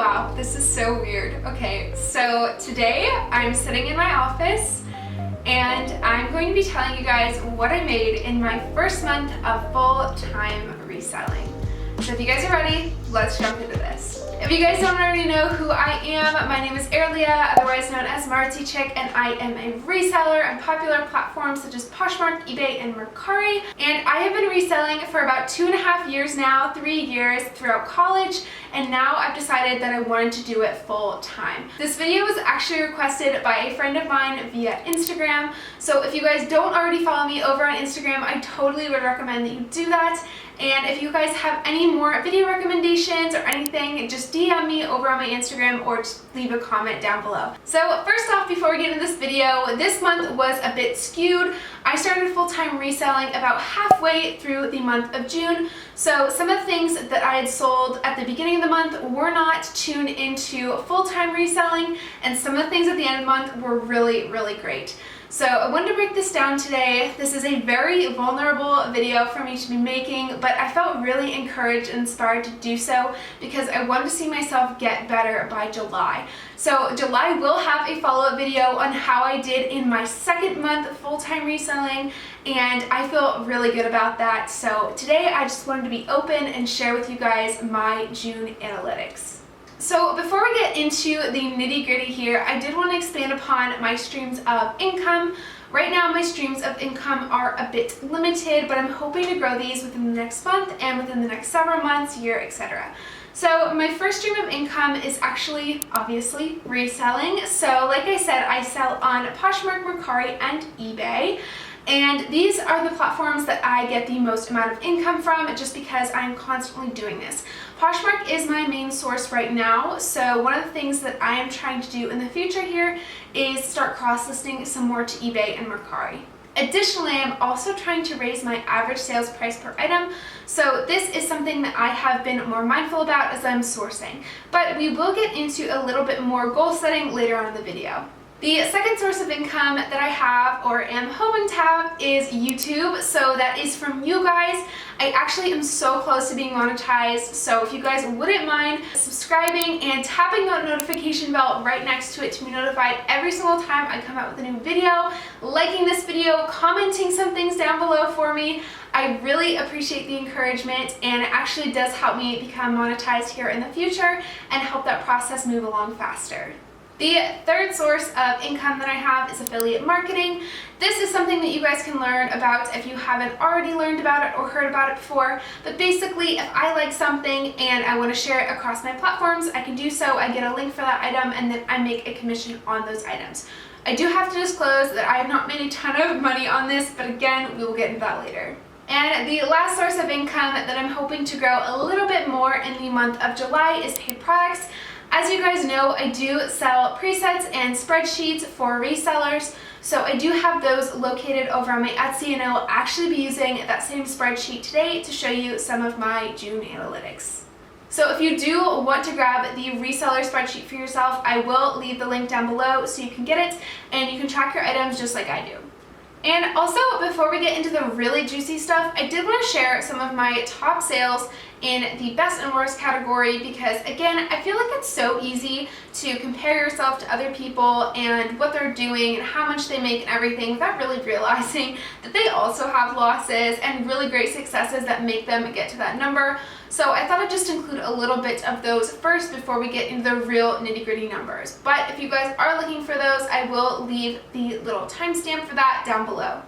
Wow, this is so weird. Okay, so today I'm sitting in my office and I'm going to be telling you guys what I made in my first month of full-time reselling. So if you guys are ready, let's jump into this. If you guys don't already know who I am, my name is Erlia, otherwise known as martziechic, and I am a reseller on popular platforms such as Poshmark, eBay, and Mercari. And I have been reselling for about 2.5 years now, 3 years throughout college, and now I've decided that I wanted to do it full time. This video was actually requested by a friend of mine via Instagram, so if you guys don't already follow me over on Instagram, I totally would recommend that you do that. And if you guys have any more video recommendations or anything, just DM me over on my Instagram or just leave a comment down below. So first off, before we get into this video, this month was a bit skewed. I started full-time reselling about halfway through the month of June. So some of the things that I had sold at the beginning of the month were not tuned into full-time reselling, and some of the things at the end of the month were really, really great. So I wanted to break this down today. This is a very vulnerable video for me to be making, but I felt really encouraged and inspired to do so because I wanted to see myself get better by July. So July will have a follow-up video on how I did in my second month of full-time reselling, and I feel really good about that. So today I just wanted to be open and share with you guys my June analytics. So before we get into the nitty-gritty here, I did want to expand upon my streams of income. Right now my streams of income are a bit limited, but I'm hoping to grow these within the next month and within the next several months, year, etc. So my first stream of income is actually, obviously, reselling. So like I said, I sell on Poshmark, Mercari, and eBay. And these are the platforms that I get the most amount of income from just because I'm constantly doing this. Poshmark is my main source right now, so one of the things that I am trying to do in the future here is start cross-listing some more to eBay and Mercari. Additionally, I'm also trying to raise my average sales price per item, so this is something that I have been more mindful about as I'm sourcing. But we will get into a little bit more goal setting later on in the video. The second source of income that I have or am hoping to have is YouTube. So that is from you guys. I actually am so close to being monetized, so if you guys wouldn't mind subscribing and tapping that notification bell right next to it to be notified every single time I come out with a new video, liking this video, commenting some things down below for me. I really appreciate the encouragement, and it actually does help me become monetized here in the future and help that process move along faster. The third source of income that I have is affiliate marketing. This is something that you guys can learn about if you haven't already learned about it or heard about it before. But basically, if I like something and I want to share it across my platforms, I can do so. I get a link for that item and then I make a commission on those items. I do have to disclose that I have not made a ton of money on this, but again, we will get into that later. And the last source of income that I'm hoping to grow a little bit more in the month of July is paid products. As you guys know, I do sell presets and spreadsheets for resellers, so I do have those located over on my Etsy, and I will actually be using that same spreadsheet today to show you some of my June analytics. So if you do want to grab the reseller spreadsheet for yourself, I will leave the link down below so you can get it and you can track your items just like I do. And also, before we get into the really juicy stuff, I did want to share some of my top sales in the best and worst category because, again, I feel like it's so easy to compare yourself to other people and what they're doing and how much they make and everything without really realizing that they also have losses and really great successes that make them get to that number. So I thought I'd just include a little bit of those first before we get into the real nitty-gritty numbers. But if you guys are looking for those, I will leave the little timestamp for that down below.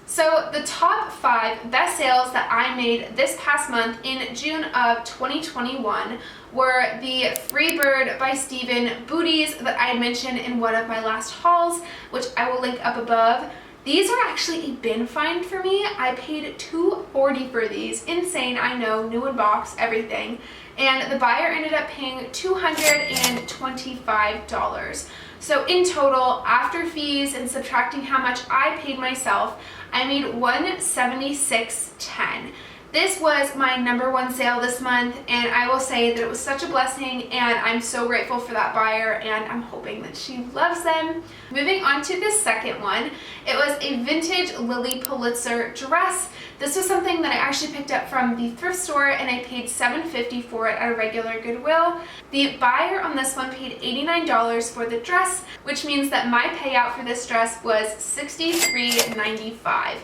So the top 5 best sales that I made this past month in June of 2021 were the Freebird by Steven booties that I had mentioned in one of my last hauls, which I will link up above. These are actually a bin find for me. I paid $240 for these. Insane, I know, new in box, everything. And the buyer ended up paying $225. So in total, after fees and subtracting how much I paid myself, I made $176.10. This was my #1 sale this month, and I will say that it was such a blessing, and I'm so grateful for that buyer, and I'm hoping that she loves them. Moving on to the second one, it was a vintage Lily Pulitzer dress. This was something that I actually picked up from the thrift store, and I paid $7.50 for it at a regular Goodwill. The buyer on this one paid $89 for the dress, which means that my payout for this dress was $63.95.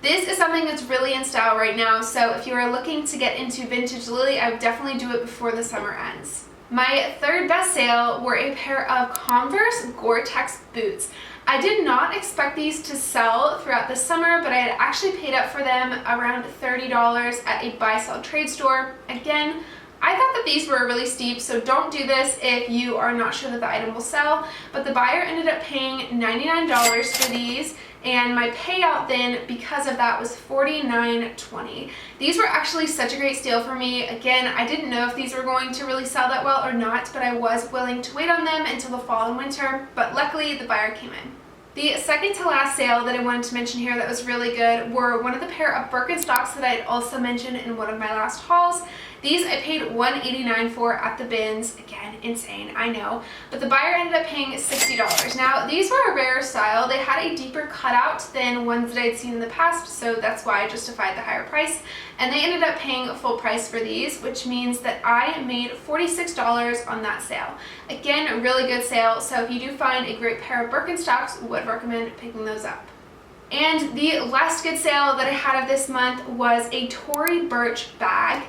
This is something that's really in style right now, so if you are looking to get into vintage Lily, I would definitely do it before the summer ends. My third best sale were a pair of Converse Gore-Tex boots. I did not expect these to sell throughout the summer, but I had actually paid up for them around $30 at a buy-sell trade store. Again, I thought that these were really steep, so don't do this if you are not sure that the item will sell, but the buyer ended up paying $99 for these, and my payout then because of that was $49.20. These were actually such a great steal for me. Again, I didn't know if these were going to really sell that well or not, but I was willing to wait on them until the fall and winter, but luckily the buyer came in. The second to last sale that I wanted to mention here that was really good were one of the pair of Birkenstocks that I had also mentioned in one of my last hauls. These I paid $189 for at the bins. Again, insane, I know. But the buyer ended up paying $60. Now, these were a rare style. They had a deeper cutout than ones that I'd seen in the past, so that's why I justified the higher price. And they ended up paying full price for these, which means that I made $46 on that sale. Again, a really good sale, so if you do find a great pair of Birkenstocks, would recommend picking those up. And the last good sale that I had of this month was a Tory Burch bag.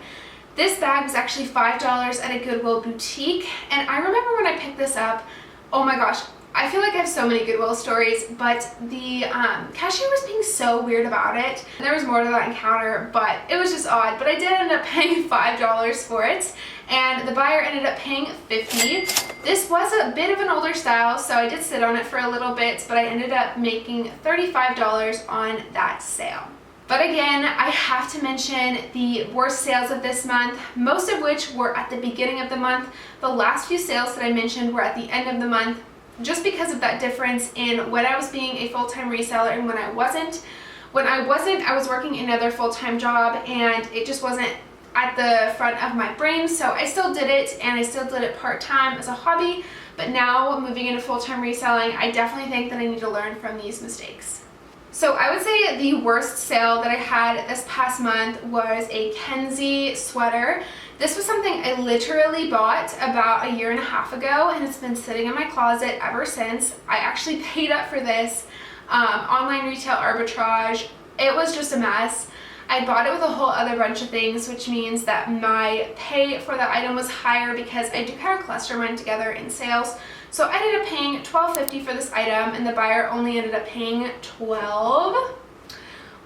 This bag was actually $5 at a Goodwill boutique, and I remember when I picked this up, oh my gosh, I feel like I have so many Goodwill stories, but the cashier was being so weird about it. There was more to that encounter, but it was just odd. But I did end up paying $5 for it, and the buyer ended up paying $50. This was a bit of an older style, so I did sit on it for a little bit, but I ended up making $35 on that sale. But again, I have to mention the worst sales of this month, most of which were at the beginning of the month. The last few sales that I mentioned were at the end of the month, just because of that difference in when I was being a full-time reseller and when I wasn't. When I wasn't, I was working another full-time job, and it just wasn't at the front of my brain, so I still did it, and I still did it part-time as a hobby. But now, moving into full-time reselling, I definitely think that I need to learn from these mistakes. So I would say the worst sale that I had this past month was a Kenzie sweater. This was something I literally bought about 1.5 years ago, and it's been sitting in my closet ever since. I actually paid up for this online retail arbitrage. It was just a mess. I bought it with a whole other bunch of things, which means that my pay for the item was higher because I do kind of cluster mine together in sales. So I ended up paying $12.50 for this item, and the buyer only ended up paying $12,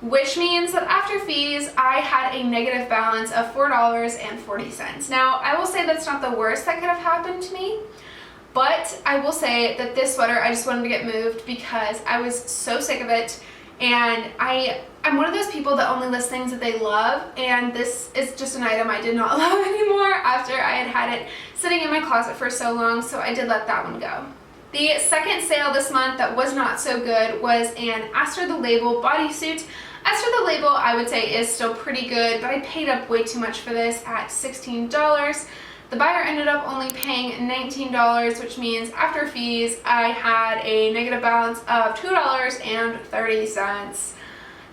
which means that after fees, I had a negative balance of $4.40. Now, I will say that's not the worst that could have happened to me, but I will say that this sweater, I just wanted to get moved because I was so sick of it, and I'm one of those people that only lists things that they love, and this is just an item I did not love anymore after I had had it sitting in my closet for so long, so I did let that one go. The second sale this month that was not so good was an Astor the Label bodysuit. Astor the Label, I would say, is still pretty good, but I paid up way too much for this at $16. The buyer ended up only paying $19, which means after fees, I had a negative balance of $2.30.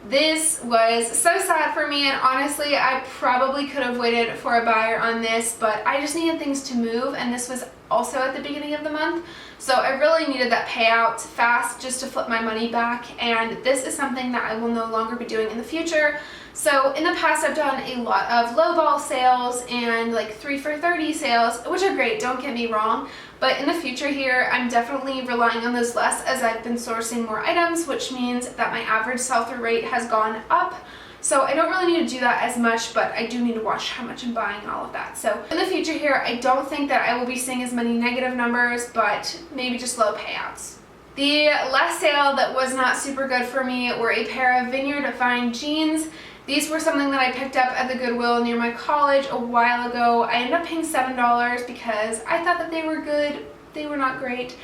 This was so sad for me, and honestly, I probably could have waited for a buyer on this, but I just needed things to move, and this was also at the beginning of the month, so I really needed that payout fast just to flip my money back, and this is something that I will no longer be doing in the future. So in the past, I've done a lot of lowball sales and like 3 for $30 sales, which are great, don't get me wrong. But in the future here, I'm definitely relying on those less as I've been sourcing more items, which means that my average sell-through rate has gone up. So I don't really need to do that as much, but I do need to watch how much I'm buying and all of that. So in the future here, I don't think that I will be seeing as many negative numbers, but maybe just low payouts. The last sale that was not super good for me were a pair of Vineyard Fine jeans. These were something that I picked up at the Goodwill near my college a while ago. I ended up paying $7 because I thought that they were good. They were not great.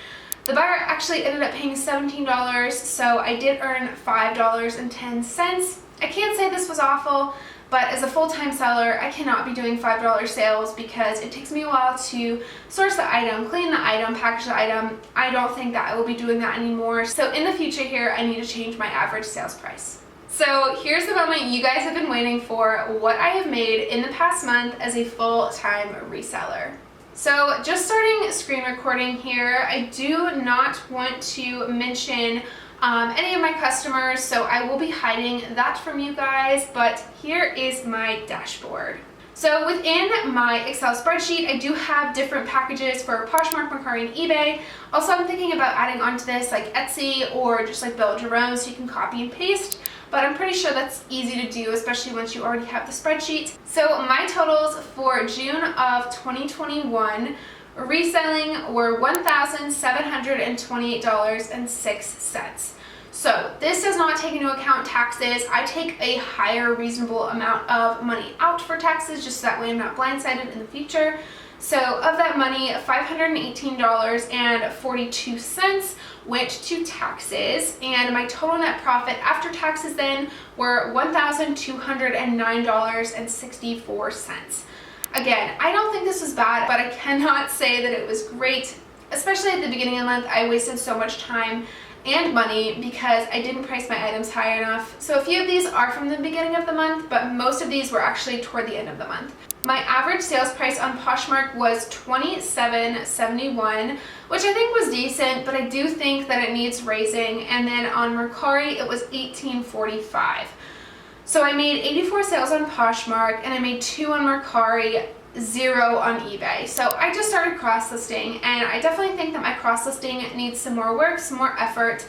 The buyer actually ended up paying $17, so I did earn $5.10. I can't say this was awful, But as a full-time seller, I cannot be doing $5 sales because it takes me a while to source the item, clean the item, package the item. I don't think that I will be doing that anymore. So in the future here, I need to change my average sales price. So here's the moment you guys have been waiting for, what I have made in the past month as a full-time reseller. So just starting screen recording here, I do not want to mention any of my customers, so I will be hiding that from you guys, but here is my dashboard. So within my Excel spreadsheet, I do have different packages for Poshmark, Mercari, and eBay. Also, I'm thinking about adding onto this like Etsy or just like build your own so you can copy and paste, but I'm pretty sure that's easy to do, especially once you already have the spreadsheet. So my totals for June of 2021 reselling were $1,728.06. So this does not take into account taxes. I take a higher reasonable amount of money out for taxes just so that way I'm not blindsided in the future. So of that money, $518.42 went to taxes, and my total net profit after taxes then were $1,209.64. Again, I don't think this was bad, but I cannot say that it was great, especially at the beginning of the month. I wasted so much time and money because I didn't price my items high enough. So a few of these are from the beginning of the month, but most of these were actually toward the end of the month. My average sales price on Poshmark was $27.71, which I think was decent, but I do think that it needs raising. And then on Mercari, it was $18.45. So I made 84 sales on Poshmark, and I made 2 on Mercari, 0 on eBay. So I just started cross-listing, and I definitely think that my cross-listing needs some more work, some more effort.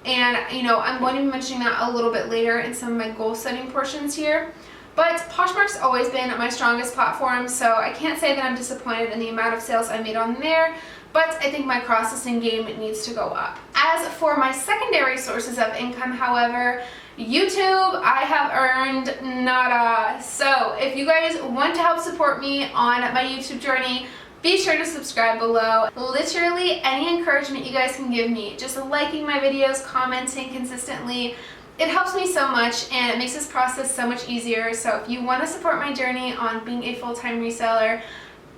And I'm going to be mentioning that a little bit later in some of my goal setting portions here. But Poshmark's always been my strongest platform, so I can't say that I'm disappointed in the amount of sales I made on there, but I think my cross-listing game needs to go up. As for my secondary sources of income, however, YouTube, I have earned nada. So if you guys want to help support me on my YouTube journey, be sure to subscribe below. Literally any encouragement you guys can give me, just liking my videos, commenting consistently, it helps me so much and it makes this process so much easier. So if you want to support my journey on being a full-time reseller,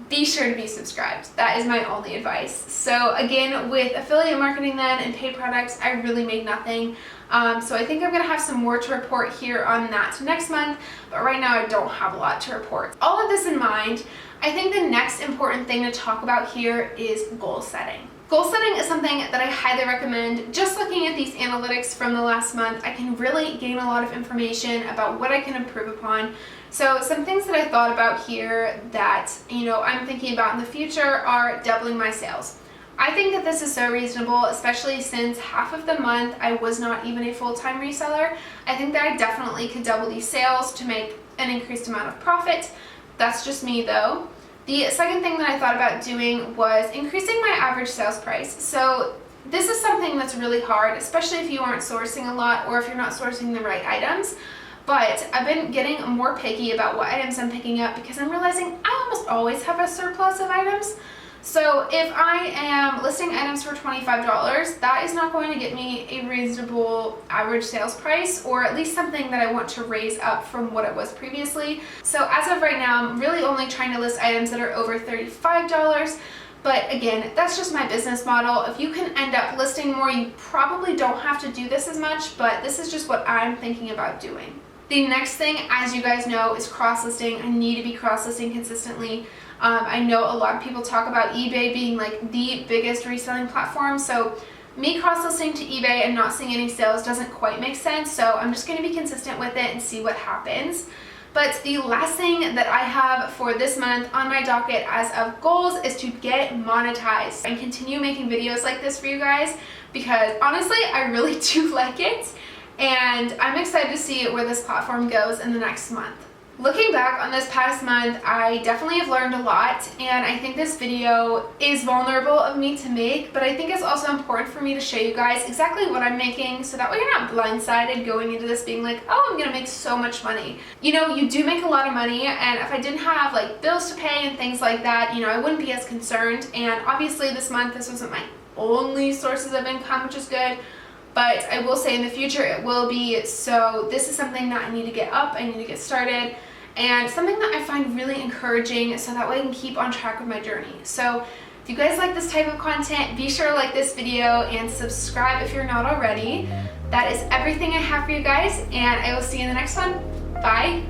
be sure to be subscribed. That is my only advice. So again, with affiliate marketing then and paid products, I really made nothing. So I think I'm going to have some more to report here on that next month, but right now I don't have a lot to report. All of this in mind, I think the next important thing to talk about here is goal setting. Goal setting is something that I highly recommend. Just looking at these analytics from the last month, I can really gain a lot of information about what I can improve upon. So some things that I thought about here that, I'm thinking about in the future are doubling my sales. I think that this is so reasonable, especially since half of the month I was not even a full-time reseller. I think that I definitely could double these sales to make an increased amount of profit. That's just me though. The second thing that I thought about doing was increasing my average sales price. So this is something that's really hard, especially if you aren't sourcing a lot or if you're not sourcing the right items. But I've been getting more picky about what items I'm picking up because I'm realizing I almost always have a surplus of items. So if I am listing items for $25, that is not going to get me a reasonable average sales price, or at least something that I want to raise up from what it was previously. So as of right now, I'm really only trying to list items that are over $35. But again, that's just my business model. If you can end up listing more, you probably don't have to do this as much, but this is just what I'm thinking about doing. The next thing, as you guys know, is cross-listing. I need to be cross-listing consistently. I know a lot of people talk about eBay being like the biggest reselling platform, so me cross-listing to eBay and not seeing any sales doesn't quite make sense, so I'm just going to be consistent with it and see what happens. But the last thing that I have for this month on my docket as of goals is to get monetized and continue making videos like this for you guys, because honestly, I really do like it, and I'm excited to see where this platform goes in the next month. Looking back on this past month, I definitely have learned a lot, and I think this video is vulnerable of me to make, but I think it's also important for me to show you guys exactly what I'm making, so that way you're not blindsided going into this being like, oh, I'm gonna make so much money. You do make a lot of money, and if I didn't have like bills to pay and things like that, I wouldn't be as concerned. And obviously this month, this wasn't my only sources of income, which is good. But I will say in the future it will be, so this is something that I need to get up, I need to get started. and something that I find really encouraging so that way I can keep on track of my journey. So if you guys like this type of content, be sure to like this video and subscribe if you're not already. That is everything I have for you guys, and I will see you in the next one. Bye.